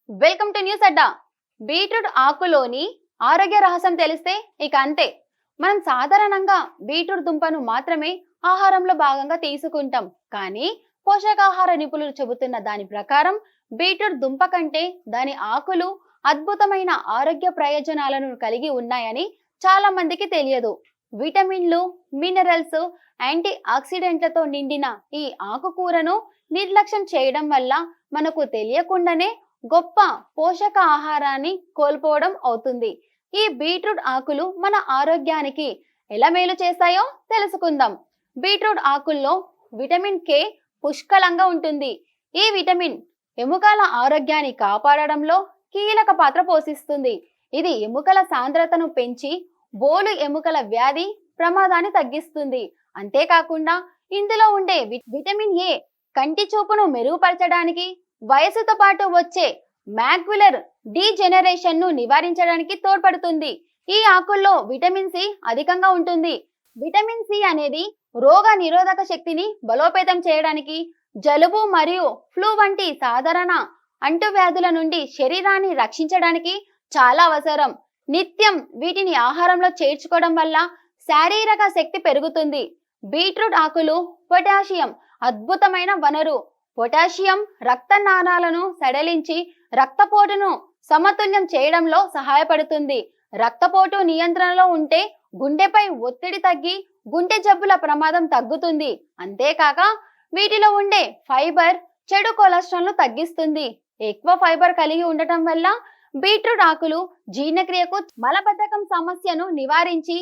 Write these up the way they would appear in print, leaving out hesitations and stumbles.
Welcome to news Adda. Beetroot ఆకులోని ఆరోగ్య రహస్యం తెలిస్తే ఇక అంతే. మనం సాధారణంగా బీట్రూట్ దుంపను మాత్రమే ఆహారంలో భాగంగా తీసుకుంటాం. కానీ పోషకాహార నిపుణులు చెబుతున్న దాని ప్రకారం బీట్రూట్ దుంప కంటే దాని ఆకులు అద్భుతమైన ఆరోగ్య ప్రయోజనాలను కలిగి ఉన్నాయని చాలా మందికి తెలియదు. విటమిన్లు, మినరల్స్, యాంటీ ఆక్సిడెంట్లతో నిండిన ఈ ఆకుకూరను నిర్లక్ష్యం చేయడం వల్ల మనకు తెలియకుండానే గొప్ప పోషక ఆహారాన్ని కోల్పోవడం అవుతుంది. ఈ బీట్రూట్ ఆకులు మన ఆరోగ్యానికి ఎలా మేలు చేస్తాయో తెలుసుకుందాం. బీట్రూట్ ఆకుల్లో విటమిన్ కే పుష్కలంగా ఉంటుంది. ఈ విటమిన్ ఎముకల ఆరోగ్యాన్ని కాపాడడంలో కీలక పాత్ర పోషిస్తుంది. ఇది ఎముకల సాంద్రతను పెంచి బోలు ఎముకల వ్యాధి ప్రమాదాన్ని తగ్గిస్తుంది. అంతేకాకుండా ఇందులో ఉండే విటమిన్ ఏ కంటి చూపును మెరుగుపరచడానికి, వయసుతో పాటు వచ్చే మ్యాక్యులర్ డీజెనరేషన్ ను నివారించడానికి తోడ్పడుతుంది. ఈ ఆకుల్లో విటమిన్ సి అధికంగా ఉంటుంది. విటమిన్ సి అనేది రోగ నిరోధక శక్తిని బలోపేతం చేయడానికి, జలుబు మరియు ఫ్లూ వంటి సాధారణ అంటువ్యాధుల నుండి శరీరాన్ని రక్షించడానికి చాలా అవసరం. నిత్యం వీటిని ఆహారంలో చేర్చుకోవడం వల్ల శారీరక శక్తి పెరుగుతుంది. బీట్రూట్ ఆకులు పొటాషియం అద్భుతమైన వనరు. పొటాషియం రక్తనాళాలను సడలించి రక్తపోటును సమతుల్యం చేయడంలో సహాయపడుతుంది. రక్తపోటు నియంత్రణలో ఉంటే గుండెపై ఒత్తిడి తగ్గి గుండె జబ్బుల ప్రమాదం తగ్గుతుంది. అంతేకాక వీటిలో ఉండే ఫైబర్ చెడు కొలెస్ట్రాల్ ను తగ్గిస్తుంది. ఎక్కువ ఫైబర్ కలిగి ఉండటం వల్ల బీట్రూట్ ఆకులు జీర్ణక్రియకు, మలబద్ధకం సమస్యను నివారించి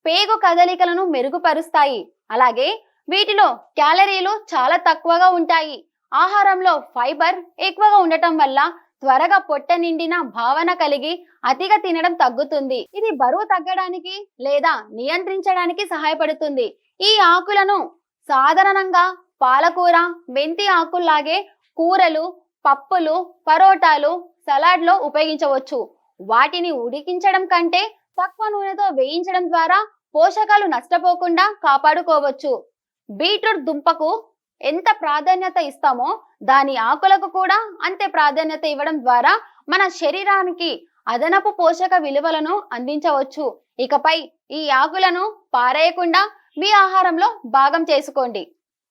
పేగు కదలికలను మెరుగుపరుస్తాయి. అలాగే వీటిలో క్యాలరీలు చాలా తక్కువగా ఉంటాయి. ఆహారంలో ఫైబర్ ఎక్కువగా ఉండటం వల్ల త్వరగా పొట్ట నిండిన భావన కలిగి అతిగా తినడం తగ్గుతుంది. ఇది బరువు తగ్గడానికి లేదా నియంత్రించడానికి సహాయపడుతుంది. ఈ ఆకులను సాధారణంగా పాలకూర, మెంతి ఆకుల్లాగే కూరలు, పప్పులు, పరోటాలు, సలాడ్లో ఉపయోగించవచ్చు. వాటిని ఉడికించడం కంటే తక్కువ నూనెతో వేయించడం ద్వారా పోషకాలు నష్టపోకుండా కాపాడుకోవచ్చు. బీట్రూట్ దుంపకు ఎంత ప్రాధాన్యత ఇస్తామో దాని ఆకులకు కూడా అంతే ప్రాధాన్యత ఇవ్వడం ద్వారా మన శరీరానికి అదనపు పోషక విలువలను అందించవచ్చు. ఇకపై ఈ ఆకులను పారేయకుండా మీ ఆహారంలో భాగం చేసుకోండి.